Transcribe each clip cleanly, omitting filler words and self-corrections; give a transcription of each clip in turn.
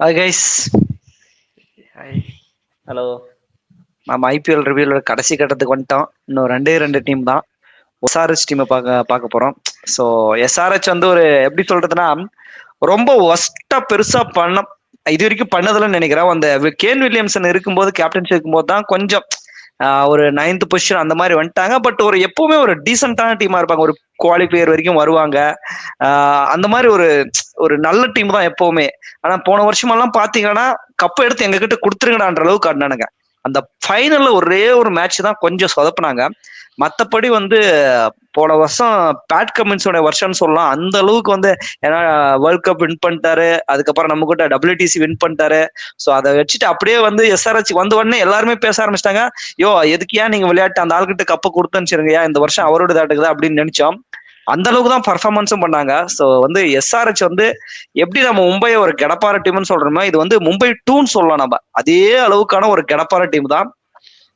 Hi guys. Hi. Hello. நம்ம IPL ரிவ்யூல கடைசி கட்டத்துக்கு வந்துட்டோம். இன்னும் ரெண்டு டீம் தான். எஸ்ஆர்ஹெச் டீமை பார்க்க போறோம். ஸோ எஸ்ஆர்ஹெச் வந்து ஒரு எப்படி சொல்றதுன்னா ரொம்ப ஒஸ்டா பெருசா இது வரைக்கும் பண்ணதில்லைன்னு நினைக்கிறேன். அந்த கேன் வில்லியம்சன் இருக்கும்போது கேப்டன்ஷிப் இருக்கும்போது தான் கொஞ்சம் ஒரு 9th பொசிஷன் அந்த மாதிரி வந்துட்டாங்க. பட் ஒரு எப்பவுமே ஒரு டீசென்டான டீமா இருப்பாங்க. ஒரு குவாலிஃபையர் வரைக்கும் வருவாங்க. அந்த மாதிரி ஒரு ஒரு நல்ல டீம் தான் எப்பவுமே. ஆனா போன வருஷமெல்லாம் பாத்தீங்கன்னா கப்பை எடுத்து எங்க கிட்ட கொடுத்துருங்கடான்ற அளவுக்கு ஆடினானுங்க. அந்த ஃபைனல்ல ஒரே ஒரு மேட்ச் தான் கொஞ்சம் சொதப்புனாங்க. மத்தபடி வந்து போன வருஷம் பேட் கமின்ஸோட வருஷம்னு சொல்லலாம். அந்த அளவுக்கு வந்து ஏன்னா வேர்ல்ட் கப் வின் பண்ணிட்டாரு. அதுக்கப்புறம் நம்ம கிட்ட WTC வின் பண்ணிட்டாரு. ஸோ அதை வச்சுட்டு அப்படியே வந்து எஸ்ஆர்ஹெச் வந்த உடனே எல்லாருமே பேச ஆரம்பிச்சிட்டாங்க. எதுக்கு ஏன் நீங்க விளையாட்டு அந்த ஆள்கிட்ட கப்பை கொடுத்துருங்க, இந்த வருஷம் அவரோட தாட்டுக்குதா அப்படின்னு நினைச்சோம். அந்த அளவுக்கு தான் பர்ஃபார்மன்ஸும் பண்ணாங்க. ஸோ வந்து எஸ்ஆர்ஹெச் வந்து எப்படி நம்ம மும்பை ஒரு கெடப்பார டீம்னு சொல்றோமோ, இது வந்து மும்பை 2ன்னு சொல்லலாம். நம்ம அதே அளவுக்கான ஒரு கெடப்பார டீம் தான்.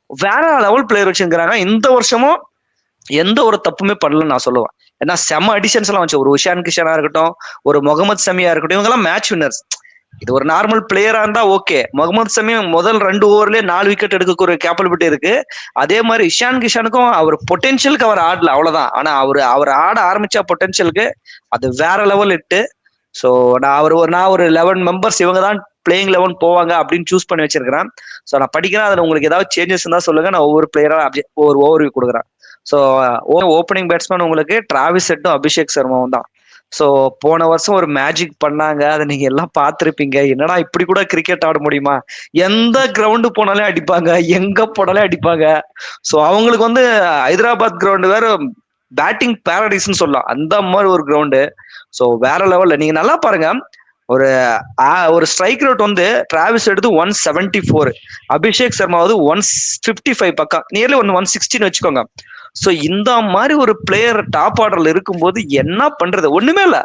வேற லெவல் பிளேயர் வச்சிருக்கிறாங்க. இந்த வருஷமும் எந்த ஒரு தப்புமே பண்ணலன்னு நான் சொல்லுவேன். ஏன்னா செம அடிஷன்ஸ் எல்லாம் வச்சு ஒரு உஷான் கிஷனா இருக்கட்டும், ஒரு முகமது சமியா இருக்கட்டும், இவங்க எல்லாம் மேட்ச் வின்னர்ஸ். இது ஒரு நார்மல் பிளேயரா இருந்தா ஓகே. முகமது சமி முதல் 2 ஓவர்லயே 4 விக்கெட் எடுக்க ஒரு கேப்பபிலிட்டி இருக்கு. அதே மாதிரி இஷான் கிஷானுக்கும் அவர் பொட்டென்ஷியலுக்கு அவர் ஆடல, அவ்வளவுதான். ஆனா அவர் ஆட ஆரம்பிச்சா பொட்டென்ஷியலுக்கு அது வேற லெவல் இட்டு. ஸோ நான் ஒரு 11 மெம்பர்ஸ் இவங்க தான் பிளேயிங் 11 போவாங்க அப்படின்னு சூஸ் பண்ணி வச்சிருக்கிறேன். ஸோ நான் படிக்கிறேன். அதில் உங்களுக்கு ஏதாவது சேஞ்சஸ் இருந்தா சொல்லுங்க. நான் ஒவ்வொரு பிளேயரா ஒவ்வொரு ஓவர் கொடுக்குறேன். ஸோ ஓப்பனிங் பேட்ஸ்மேன் உங்களுக்கு டிராவிஸ் ஹெட்டும் அபிஷேக் சர்மாவும் தான். ஸோ போன வருஷம் ஒரு மேஜிக் பண்ணாங்க. அதை நீங்க எல்லாம் பார்த்துருப்பீங்க. என்னடா இப்படி கூட கிரிக்கெட் ஆட முடியுமா? எந்த கிரவுண்டு போனாலே அடிப்பாங்க, எங்க போனாலே அடிப்பாங்க. ஸோ அவங்களுக்கு வந்து ஹைதராபாத் கிரவுண்டு வேற பேட்டிங் பேரடைஸ்ன்னு சொல்லலாம். அந்த மாதிரி ஒரு கிரவுண்டு. ஸோ வேற லெவல்ல நீங்க நல்லா பாருங்க. ஒரு ஸ்ட்ரைக் ரேட் வந்து டிராவிஸ் எடுத்து 174, அபிஷேக் சர்மா வந்து 155 பக்கம், நியர்லி 160 வச்சுக்கோங்க. சோ இந்த மாதிரி ஒரு பிளேயர் டாப் ஆர்டர்ல இருக்கும்போது என்ன பண்றது? ஒண்ணுமே இல்ல.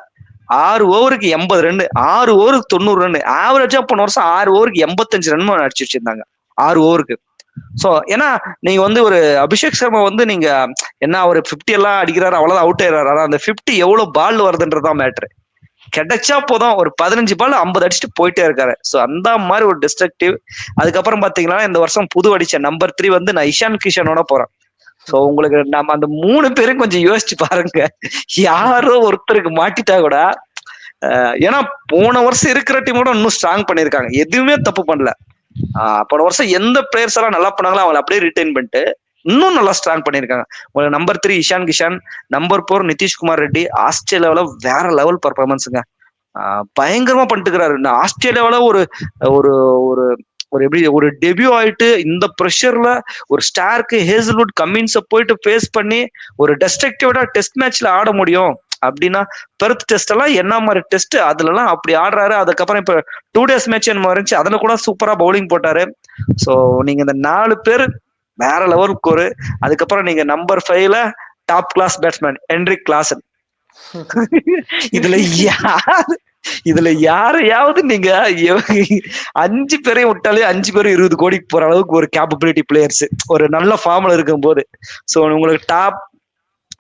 6 ஓவருக்கு 80 ரன், 6 ஓவருக்கு 90 ரன், ஆவரேஜா போன வருஷம் 6 ஓவருக்கு 85 ரன் அடிச்சு வச்சிருந்தாங்க 6 ஓவருக்கு. சோ ஏன்னா நீங்க வந்து ஒரு அபிஷேக் சர்மா வந்து நீங்க என்ன ஒரு 50 எல்லாம் அடிக்கிறாரு, அவ்வளவுதான் அவுட் ஆயிடுறாரு. ஆனா அந்த 50 எவ்வளவு பால் வருதுன்றதான் மேட்ரு. கிடைச்சா போதும், ஒரு 15 பால் 50 அடிச்சுட்டு போயிட்டே இருக்காரு. சோ அந்த மாதிரி ஒரு டிஸ்ட்ரக்டிவ். அதுக்கப்புறம் பாத்தீங்கன்னா இந்த வருஷம் புது அடிச்ச நம்பர் 3 வந்து நான் இஷான் கிஷனோட போறேன். சோ உங்களுக்கு நம்ம அந்த 3 பேரும் கொஞ்சம் யோசிச்சு பாருங்க. யாரோ ஒருத்தருக்கு மாட்டிட்டா கூட, ஏன்னா போன வருஷம் இருக்கிற டீமோட இன்னும் ஸ்ட்ராங் பண்ணிருக்காங்க. எதுவுமே தப்பு பண்ணல. போன வருஷம் எந்த பிளேயர்ஸ் எல்லாம் நல்லா பண்ணாங்களோ அவங்களை அப்படியே ரிட்டைன் பண்ணிட்டு இன்னும் நல்லா ஸ்ட்ராங் பண்ணிருக்காங்க. Number 3 Ishan Kishan, number 4 Nitish Kumar Reddy. ஆஸ்திரேலியாவில வேற லெவல் பர்ஃபார்மன்ஸுங்க. பயங்கரமா பண்ணிட்டுக்கிறாரு. ஆஸ்திரேலியாவில ஒரு ஒரு ஒரு ஒரு எப்படி ஒரு டெபியூ ஆயிட்டு இந்த ப்ரெஷர்ல ஒரு ஸ்டார்க்கு ஹேசல்வுட் கம்மின்ஸ போயிட்டு ஃபேஸ் பண்ணி ஒரு டெஸ்ட்ரக்டிவா டெஸ்ட் மேட்ச்ல ஆட முடியும் அப்படின்னா, பெர்த் டெஸ்ட் எல்லாம் என்ன மாதிரி டெஸ்ட் அதுல எல்லாம் அப்படி ஆடுறாரு. அதுக்கப்புறம் இப்ப 2 days மேட்ச் என்ன இருந்துச்சு, அதுல கூட சூப்பரா பவுலிங் போட்டாரு. சோ நீங்க இந்த 4 பேர் வேற லெவலுக்கு ஒரு. அதுக்கப்புறம் நீங்க நம்பர் 5ல top class batsman Heinrich Klaasen. இதுல யாரையாவது நீங்க 5 பேரையும் விட்டாலே 5 பேரும் 20 கோடிக்கு போற அளவுக்கு ஒரு கேப்பபிலிட்டி பிளேயர்ஸ் ஒரு நல்ல ஃபார்ம்ல இருக்கும் போது. சோ உங்களுக்கு டாப்.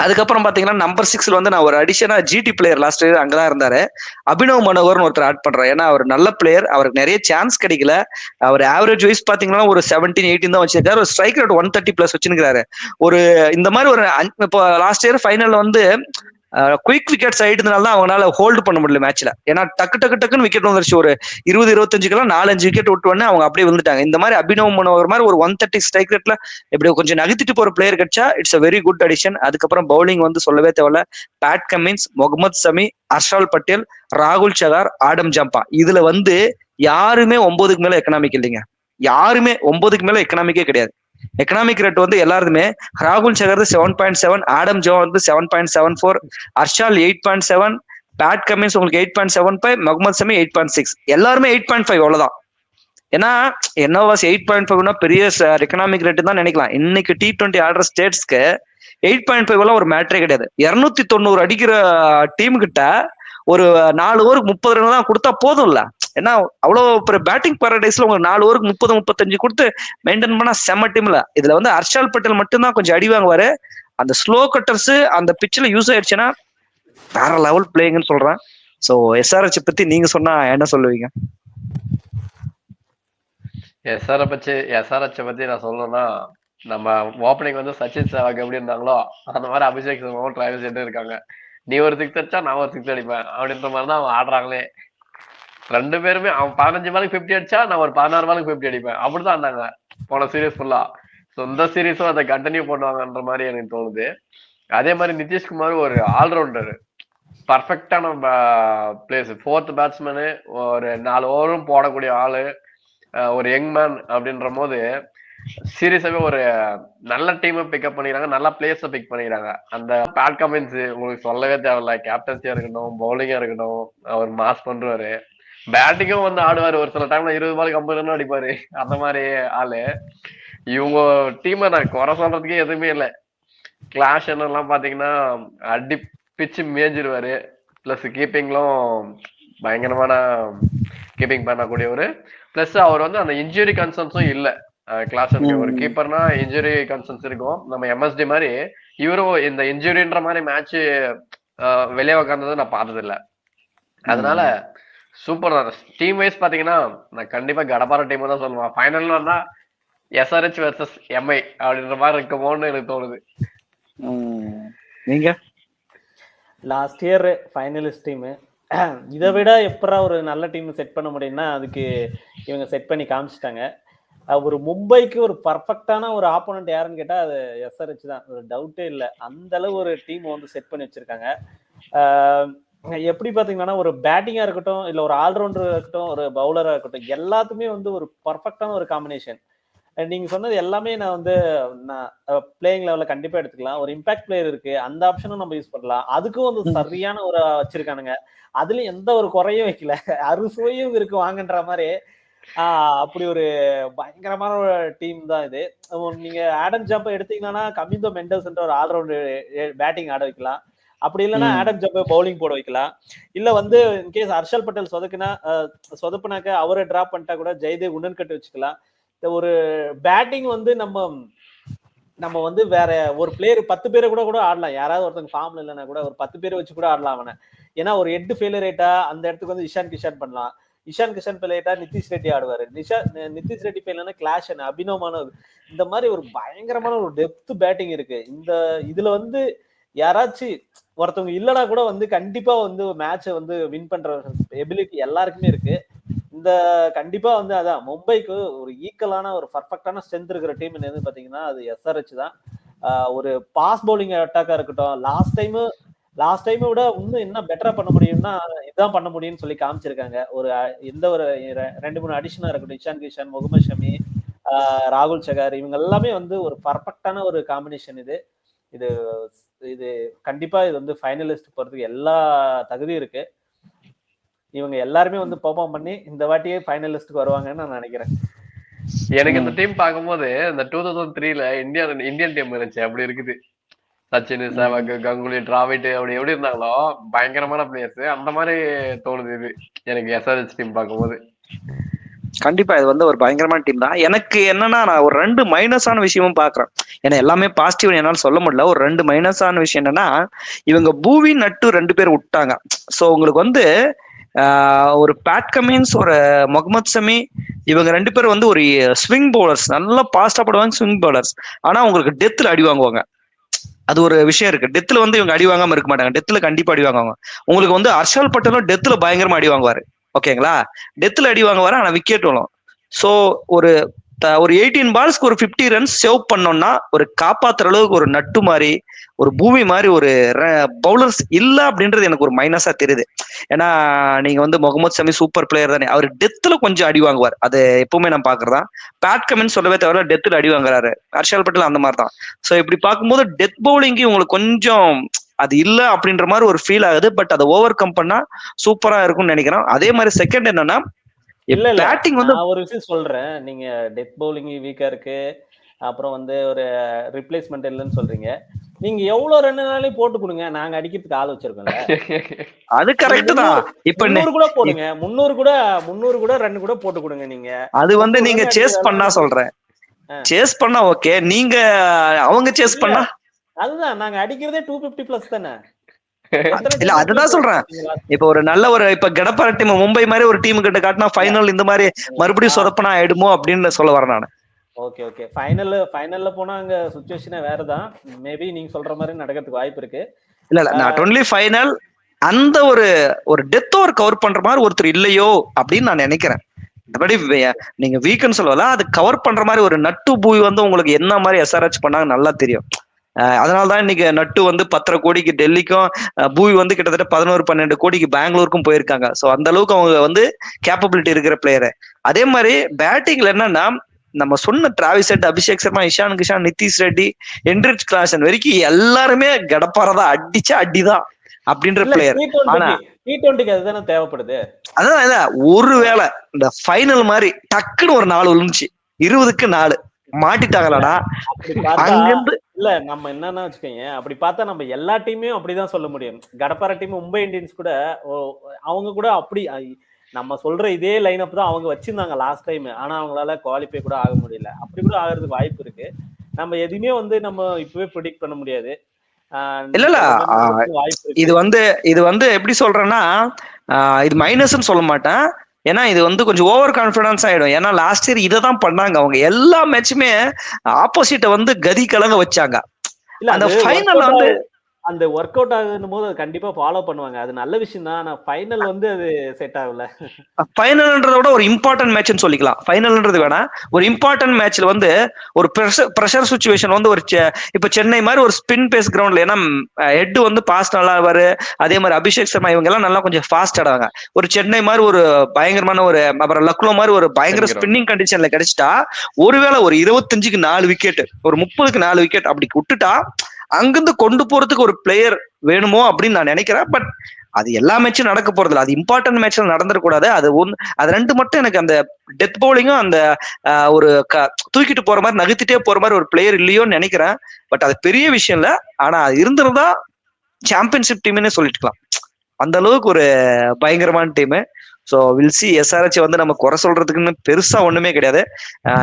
அதுக்கப்புறம் பாத்தீங்கன்னா நம்பர் 6ல வந்து நான் ஒரு அடிஷனா ஜிடி பிளேயர் லாஸ்ட் இயர் அங்கதான் இருந்தாரு, அபினவ் மனோகர்னு ஒருத்தர் ஆட் பண்றேன். ஏன்னா அவர் நல்ல பிளேயர், அவருக்கு நிறைய சான்ஸ் கிடைக்கல. அவர் ஆவரேஜ் வைஸ் பாத்தீங்கன்னா ஒரு 17, 18 தான் வச்சிருக்காரு. ஒரு ஸ்ட்ரைக் ரேட் 130+ வச்சிருக்காரு. ஒரு இந்த மாதிரி ஒரு இப்போ லாஸ்ட் இயர் ஃபைனல்ல வந்து குயிக் விக்கெட்ஸ் ஆயிட்டதுனால தான் அவங்களால ஹோல்டு பண்ண முடியல மேட்ச்ல. ஏன்னா டக்குன்னு விக்கெட் வந்துருச்சு. ஒரு 20-25 4-5 விக்கெட் விட்டு உடனே அவங்க அப்படியே வந்துட்டாங்க. இந்த மாதிரி அபினவ் மனோகர் மாதிரி ஒரு 130 ஸ்ட்ரைக் ரேட்ல இப்படி கொஞ்சம் நகர்த்திட்டு போற பிளேயர் கிடைச்சா it's a very good addition. அதுக்கப்புறம் பவுலிங் வந்து சொல்லவே தேவையில்ல. பேட் கமின்ஸ், முகமது சமி, ஹர்ஷால் பட்டேல், ராகுல் சகார், ஆடம் ஜம்பா. இதுல வந்து யாருமே 9க்கு மேல எக்கனாமிக் இல்லைங்க. யாருமே 9க்கு மேல எக்கனாமிக்கே கிடையாது. எக்கனாமிக் ரேட் வந்து எல்லாருமே ராகுல் சகர் 7.7, ஆடம் ஜோ வந்து 7.74, ஹர்ஷால் 8.7, பேட் கமின்ஸ் உங்களுக்கு 8.75, முகமது சமி 8.6, எல்லாருமே 8.5 அவ்வளவுதான். ஏன்னா என்ன வாஸ் 8.5 பெரிய எக்கனாமிக் ரேட் தான் நினைக்கலாம். இன்னைக்கு T20 ஆடுற ஸ்டேட்ஸ்க்கு 8.5 எல்லாம் ஒரு மேட்டரே கிடையாது. 290 அடிக்கிற டீம் கிட்ட ஒரு 4 ஓவருக்கு 30 ரன் தான் கொடுத்தா போதும் இல்ல. ஏன்னா அவ்வளவு பேட்டிங் பாரடைஸ்ல உங்களுக்கு 4 ஓவருக்கு 30-35 கொடுத்து மெயின்டைன் பண்ணா செம்ம டீம்ல. இதுல வந்து ஹர்ஷால் பட்டேல் மட்டும்தான் கொஞ்சம் அடி வாங்குவாரு. அந்த ஸ்லோ கட்டர்ஸ் அந்த பிட்ச்ல யூஸ் ஆயிடுச்சுன்னா வேற லெவல் பிளேயிங்னு சொல்றேன். சோ எஸ்ஆர்ஹெச் பத்தி நீங்க சொன்னா என்ன சொல்லுவீங்க? எஸ்ஆர்எச் பத்தி நான் சொல்லணும்னா, நம்ம ஓப்பனிங் வந்து சச்சின் சேவாக் எப்படி இருந்தாங்களோ அந்த மாதிரி அபிஷேக் சர்மாவும் டிராவிஸ் ஹெட்டும் இருக்காங்க. நீ ஒரு சிக்ஸ் அடிச்சா நான் ஒரு சிக்ஸ் அடிப்பேன் அப்படின்ற மாதிரி தான் அவங்க ஆடுறாங்களே. ரெண்டு பேருமே அவன் 15 பாலுக்கு 50 அடிச்சா நான் ஒரு 16 பாலுக்கு 50 அடிப்பேன். அப்படிதான் இருந்தாங்க போன சீரீஸ் ஃபுல்லா. ஸோ இந்த சீரீஸும் அதை கண்டினியூ பண்ணுவாங்கன்ற மாதிரி எனக்கு தோணுது. அதே மாதிரி நிதிஷ்குமார் ஒரு ஆல்ரவுண்டர், பர்ஃபெக்டான பிளேஸ், ஃபோர்த் பேட்ஸ்மேனு, ஒரு 4 ஓவரும் போடக்கூடிய ஆளு, ஒரு யங் மேன் அப்படின்ற போது சீரியஸாவே ஒரு நல்ல டீமை பிக்கப் பண்ணிக்கிறாங்க, நல்ல பிளேயர்ஸை பிக் பண்ணிக்கிறாங்க. அந்த பேட் கமின்ஸ் உங்களுக்கு சொல்லவே தேவையில்ல. கேப்டன்சியா இருக்கட்டும், பவுலிங்கா இருக்கட்டும், அவர் மாஸ் பண்றாரு. பேட்டிங்கும் வந்து ஆடுவாரு, ஒரு சில டைம்ல 20 பாலுக்கு 50 ரன் அடிப்பாரு. அந்த மாதிரி ஆளு. இவங்க டீமை நான் குறை சொல்றதுக்கே எதுவுமே இல்லை. கிளாஷ் எல்லாம் பாத்தீங்கன்னா அடி பிச்சு மேய்ஞ்சிருவாரு. பிளஸ் கீப்பிங்லும் பயங்கரமான கீப்பிங் பண்ணக்கூடியவர். பிளஸ் அவர் வந்து அந்த இன்ஜுரி கன்சர்ன்ஸும் இல்ல. கிளாஸ் ஒரு கீப்பர்னா இன்ஜுரி கன்சர்ன்ஸ் இருக்கும். நம்ம எம்எஸ்டி மாதிரி இவரும் இந்த இன்ஜுரின்ற மாதிரி மேட்ச் வெளியே உக்காந்தது நான் பார்த்தது இல்ல. அதனால சூப்பர் தான். டீம் வைஸ் பாத்தீங்கன்னா நான் கண்டிப்பா கடப்பார டீம் தான் சொல்லுவேன். ஃபைனல் வந்தா எஸ்ஆர்ஹெச் வெர்சஸ் எம்ஐ அப்படின்ற மாதிரி இருக்குமோன்னு எனக்கு தோணுது. நீங்க லாஸ்ட் இயர் ஃபைனலிஸ்ட் டீம், இதை விட எப்பரா ஒரு நல்ல டீம் செட் பண்ண முடியும்னா அதுக்கு இவங்க செட் பண்ணி காமிச்சிட்டாங்க. ஒரு மும்பைக்கு ஒரு பர்ஃபெக்டான ஒரு ஆப்போனன்ட் யாருன்னு கேட்டா அது எஸ்ஆர்ஹெச் தான், ஒரு டவுட்டே இல்லை. அந்த அளவு ஒரு டீம் வந்து செட் பண்ணி வச்சிருக்காங்க. எப்படி பாத்தீங்கன்னா ஒரு பேட்டிங்கா இருக்கட்டும், இல்ல ஒரு ஆல்ரவுண்டரா இருக்கட்டும், ஒரு பவுலரா இருக்கட்டும், எல்லாத்துமே வந்து ஒரு பர்ஃபெக்டான ஒரு காம்பினேஷன். நீங்க சொன்னது எல்லாமே நான் வந்து பிளேயிங் லெவல்ல கண்டிப்பா எடுத்துக்கலாம். ஒரு இம்பாக்ட் பிளேயர் இருக்கு, அந்த ஆப்ஷனும் நம்ம யூஸ் பண்ணலாம். அதுக்கும் வந்து சரியான ஒரு வச்சிருக்கானுங்க. அதுல எந்த ஒரு குறையும் வைக்கல, அறுசுவையும் இருக்கு வாங்கன்ற மாதிரி. அப்படி ஒரு பயங்கரமான ஒரு டீம் தான் இது. நீங்க ஆடம் ஜம்பை எடுத்தீங்கன்னா கமிந்தோ மெண்டல்ஸ்ன்ற ஒரு ஆல்ரவுண்டர் பேட்டிங் ஆட வைக்கலாம். அப்படி இல்லைன்னா ஆடம் ஜம்பை பவுலிங் போட வைக்கலாம். இல்ல வந்து இன்கேஸ் ஹர்ஷல் பட்டேல் சொதப்புனாக்க அவரை டிராப் பண்ணிட்டா கூட ஜெயதேவ் உடன்கட்டு வச்சுக்கலாம். ஒரு பேட்டிங் வந்து நம்ம வந்து வேற ஒரு பிளேயர் 10 பேரை கூட ஆடலாம். யாராவது ஒருத்தங்க ஃபார்ம்ல இல்லைன்னா கூட ஒரு 10 பேரை வச்சு கூட ஆடலாம் அவனை. ஏன்னா ஒரு ஹெட் ஃபெயிலியர் ஆயிட்டா அந்த இடத்துக்கு வந்து இஷான் கிஷான் பண்ணலாம். இஷான் கிஷான் ஃபெயிலியர் நிதிஷ் ரெட்டி ஆடுவாரு. நிதிஷ் ரெட்டி ஃபெயிலியர்னா கிளாஷ் அபினவமான இந்த மாதிரி ஒரு பயங்கரமான ஒரு டெப்த் பேட்டிங் இருக்கு. இதுல வந்து யாராச்சும் ஒருத்தவங்க இல்லைனா கூட வந்து கண்டிப்பா வந்து மேட்சை வந்து வின் பண்ற எபிலிட்டி எல்லாருக்குமே இருக்கு. இந்த கண்டிப்பா வந்து அதான் மும்பைக்கு ஒரு ஈக்குவலான ஒரு பர்ஃபெக்டான ஸ்ட்ரென்த் இருக்கிற டீம் என்னன்னு பாத்தீங்கன்னா அது எஸ்ஆர்ஹெச் தான். ஒரு பாஸ் பவுலிங் அட்டாக்கா இருக்கட்டும், லாஸ்ட் டைமை விட இன்னும் என்ன பெட்டரா பண்ண முடியும்னா இதுதான் பண்ண முடியும்னு சொல்லி காமிச்சிருக்காங்க. ஒரு எந்த ஒரு 2-3 அடிஷனா இருக்கட்டும், இஷான் கிஷான், முகமது ஷமி, ராகுல் சகார், இவங்க எல்லாமே வந்து ஒரு பர்ஃபெக்டான ஒரு காம்பினேஷன். இது இது கண்டிப்பா இது வந்து ஃபைனலிஸ்ட் போறதுக்கு எல்லா தகுதியும் இருக்கு. இவங்க எல்லாருமே வந்து பெர்ஃபார்ம் பண்ணி இந்த வாட்டியே ஃபைனலிஸ்ட்க்கு வருவாங்கன்னு நான் நினைக்கிறேன். எனக்கு இந்த டீம் பார்க்கும்போது இந்த 2003ல இந்தியன் டீம் இருந்துச்சு, அப்படி இருக்குது. சச்சின், சேவாக், கங்குலி, டிராவிட் அப்படி எப்படி இருந்தாங்களோ பயங்கரமான பிளேயர்ஸ், அந்த மாதிரி தோணுது இது எனக்கு எஸ்ஆர்ஹெச் டீம் பார்க்கும்போது. கண்டிப்பா இது வந்து ஒரு பயங்கரமான டீம் தான். எனக்கு என்னன்னா நான் ஒரு 2 மைனஸான விஷயமும் பாக்குறேன். ஏன்னா எல்லாமே பாசிட்டிவ் என்னால சொல்ல முடியல. ஒரு 2 மைனஸான விஷயம் என்னன்னா இவங்க பூவி நட்டு 2 பேர் விட்டாங்க. ஸோ உங்களுக்கு வந்து ஒரு பேட் கமின்ஸ், ஒரு முகமது ஷமி, இவங்க 2 பேரும் வந்து ஒரு ஸ்விங் பவுலர்ஸ், நல்லா பாஸ்டா போடுவாங்க ஸ்விங் பவுலர்ஸ். ஆனா உங்களுக்கு டெத்ல அடி வாங்குவாங்க. அது ஒரு விஷயம் இருக்கு. டெத்ல வந்து இவங்க அடி வாங்காம இருக்க மாட்டாங்க. டெத்ல கண்டிப்பா அடி வாங்குவாங்க. உங்களுக்கு வந்து ஹர்ஷல் பட்டேலும் டெத்ல பயங்கரமா அடி வாங்குவாரு. ஓகேங்களா? டெத்ல அடி வாங்குவாரு, ஆனா விக்கெட் விழும். ஸோ ஒரு 18 பால்ஸ்க்கு ஒரு 50 ரன்ஸ் சேவ் பண்ணோம்னா ஒரு காப்பாத்துற அளவுக்கு ஒரு நட்டு மாதிரி, ஒரு பூமி மாதிரி ஒரு பவுலர்ஸ் இல்ல அப்படின்றது எனக்கு ஒரு மைனஸா தெரியுது. ஏன்னா நீங்க வந்து முகமது ஷமி சூப்பர் பிளேயர் தானே, அவர் டெத்ல கொஞ்சம் அடி வாங்குவார். அது எப்பவுமே நான் பாக்குறதா. பேட் கமின்னு சொல்லவே தவிர டெத்ல அடி வாங்குறாரு. ஹர்ஷல் பட்டேல் அந்த மாதிரி தான். ஸோ இப்படி பார்க்கும்போது டெத் பவுலிங்கு உங்களுக்கு கொஞ்சம் அது இல்ல அப்படின்ற மாதிரி ஒரு ஃபீல் ஆகுது. பட் அதை ஓவர் கம் பண்ணா சூப்பரா இருக்கும்னு நினைக்கிறேன். அதே மாதிரி செகண்ட் என்னன்னா இல்ல பேட்டிங் வந்து ஒரு விஷயம் சொல்றேன். நீங்க டெத் பவுலிங் வீக்கா இருக்கு, அப்புறம் வந்து ஒரு ரிப்ளேஸ்மெண்ட் இல்லைன்னு சொல்றீங்க. நீங்க எவ்வளவு ரன்னாலையும் போட்டு கொடுங்க, நாங்க அடிக்கிறதுக்கு ஆள் வச்சிருக்கோம்ல. அது கரெக்ட் தான். இப்ப 300 கூட போடுங்க, 300 கூட ரன் கூட போட்டு கொடுங்க. நீங்க அது வந்து நீங்க சேஸ் பண்ணா சொல்றேன், சேஸ் பண்ணா ஓகே. நீங்க அவங்க சேஸ் பண்ணா அதுதான் நாங்க அடிக்கிறதே 250 பிளஸ் தானே. இல்ல அதுதான் சொல்றேன். இப்ப ஒரு நல்ல ஒரு இப்ப கடப்பார டீம் மும்பை மாதிரி ஒரு டீம் கிட்ட காட்டினா ஃபைனல் இந்த மாதிரி மறுபடியும் சொதப்பனா ஆயிடுமோ அப்படின்னு சொல்ல வரேன் நானு. ஓகே ஓகே, ஃபைனல்ல போனா அங்க சுச்சுவேஷனே வேறதான். மேபி நீங்க சொல்ற மாதிரி நடக்கிறதுக்கு வாய்ப்பு இருக்கு. இல்ல நாட் ஒன்லி ஃபைனல், அந்த ஒரு ஒரு டெத் ஓவர் கவர் பண்ற மாதிரி ஒருத்தர் இல்லையோ அப்படின்னு நான் நினைக்கிறேன். மற்றபடி நீங்க வீக்குன்னு சொல்லல, அது கவர் பண்ற மாதிரி ஒரு நட்டு பூய் வந்து உங்களுக்கு என்ன மாதிரி எஸ்ஆர்ஹெச் பண்ணாங்க நல்லா தெரியும். அதனாலதான் இன்னைக்கு நட்டு வந்து 10.5 கோடிக்கு டெல்லிக்கும், பூய் வந்து கிட்டத்தட்ட 11-12 கோடிக்கு பெங்களூருக்கும் போயிருக்காங்க. ஸோ அந்த அளவுக்கு அவங்க வந்து கேப்பபிலிட்டி இருக்கிற பிளேயரு. அதே மாதிரி பேட்டிங்ல என்னன்னா, நம்ம சொன்ன Travis Head, Abhishek Sharma, Ishan Kishan, Nitish Reddy, Heinrich Klaasen வரைக்கும் எல்லாருமே கடப்பாரதான், அடிச்சா அடிதான் அப்படின்ற பிளேயர். ஆனா T20க்கு அதுதானே தேவைப்படுது. அதான் ஒருவேளை இந்த ஃபைனல் மாதிரி டக்குன்னு ஒரு 4 விழுந்துச்சு, 20க்கு 4 மாட்டிட்டாங்களாடா அங்கிருந்து. இல்ல நம்ம என்னன்னா வச்சுக்கோங்க, அப்படி பார்த்தா நம்ம எல்லா டீமையும் அப்படிதான் சொல்ல முடியும். கடப்பார டீம் மும்பை இந்தியன்ஸ் கூட அவங்க கூட அப்படி நம்ம சொல்ற இதே லைன் அப் தான் அவங்க வச்சிருந்தாங்க லாஸ்ட் டைம். ஆனா அவங்களால குவாலிஃபை கூட ஆக முடியல. அப்படி கூட ஆகிறதுக்கு வாய்ப்பு இருக்கு. நம்ம எதுவுமே வந்து நம்ம இப்பவே ப்ரெடிக்ட் பண்ண முடியாது. இல்ல இது வந்து எப்படி சொல்றேன்னா, இது மைனஸ்ன்னு சொல்ல மாட்டேன். ஏன்னா இது வந்து கொஞ்சம் ஓவர் கான்பிடன்ஸ் ஆயிடும். ஏன்னா லாஸ்ட் இயர் இதை தான் பண்ணாங்க அவங்க. எல்லா மேட்சுமே ஆப்போசிட்ட வந்து கதி கலங்க வச்சாங்க. அந்த ஃபைனல் வந்து அந்த ஒர்க் அவுட் ஆகுதுன்னு போது கண்டிப்பா ஃபாலோ பண்ணுவாங்க. அது நல்ல விஷயம் தான். ஆனா ஃபைனல் வந்து அது செட் ஆகல. ஃபைனல்ன்றத விட ஒரு இம்பார்ட்டன்ட் மேட்ச்னு சொல்லிக்கலாம். ஃபைனல்ன்றது வேணா, ஒரு இம்பார்ட்டன்ட் மேட்ச்ல வந்து ஒரு பிரஷர் சிச்சுவேஷன் வந்து ஒரு இப்ப சென்னை மாதிரி ஒரு ஸ்பின் பேஸ் கிரவுண்ட்ல, ஏன்னா ஹெட் வந்து பாஸ்ட் நல்லா ஆவாரு. அதே மாதிரி அபிஷேக் சர்மா இவங்க எல்லாம் நல்லா கொஞ்சம் ஃபாஸ்ட் ஆடுவாங்க. ஒரு சென்னை மாதிரி ஒரு பயங்கரமான ஒரு, அப்புறம் லக்னோ மாதிரி ஒரு பயங்கர ஸ்பின்னிங் கண்டிஷன்ல கிடைச்சிட்டா, ஒருவேளை ஒரு 25க்கு 4 விக்கெட், ஒரு 30க்கு 4 விக்கெட் அப்படி விட்டுட்டா அங்கிருந்து கொண்டு போறதுக்கு ஒரு பிளேயர் வேணுமோ அப்படின்னு நான் நினைக்கிறேன். பட் அது எல்லா மேட்சும் நடக்க போறது இல்லை. அது இம்பார்ட்டன்ட் மேட்ச்ல நடந்துடக்கூடாது. அது ரெண்டு மட்டும் எனக்கு அந்த டெத் பவுலிங்கும் அந்த ஒரு தூக்கிட்டு போற மாதிரி நகர்த்திட்டே போற மாதிரி ஒரு பிளேயர் இல்லையோன்னு நினைக்கிறேன். பட் அது பெரிய விஷயம் இல்லை. ஆனா அது இருந்திருந்தா சாம்பியன்ஷிப் டீம்னே சொல்லிட்டுக்கலாம். அந்த அளவுக்கு ஒரு பயங்கரமான team. So will see. SRH வந்து நம்ம குறை சொல்றதுக்குன்னு பெருசா ஒண்ணுமே கிடையாது.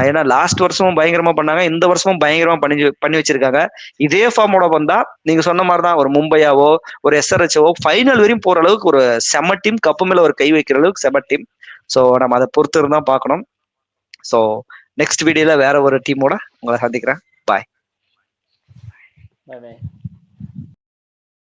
ஏன்னா லாஸ்ட் வருஷமும் பயங்கரமா பண்ணாங்க, இந்த வருஷமும் பயங்கரமா பண்ணி வச்சிருக்காங்க. இதே ஃபார்மோட வந்தா நீங்க சொன்ன மாதிரிதான் ஒரு மும்பையாவோ ஒரு எஸ்ஆர்ஹெச்ஓ ஃபைனல் வரையும் போற அளவுக்கு ஒரு செம டீம், கப்பு மேல ஒரு கை வைக்கிற அளவுக்கு செம டீம். ஸோ நம்ம அதை பொறுத்து இருந்தா பார்க்கணும். ஸோ நெக்ஸ்ட் வீடியோல வேற ஒரு டீமோட உங்களை சந்திக்கிறேன். பாய்.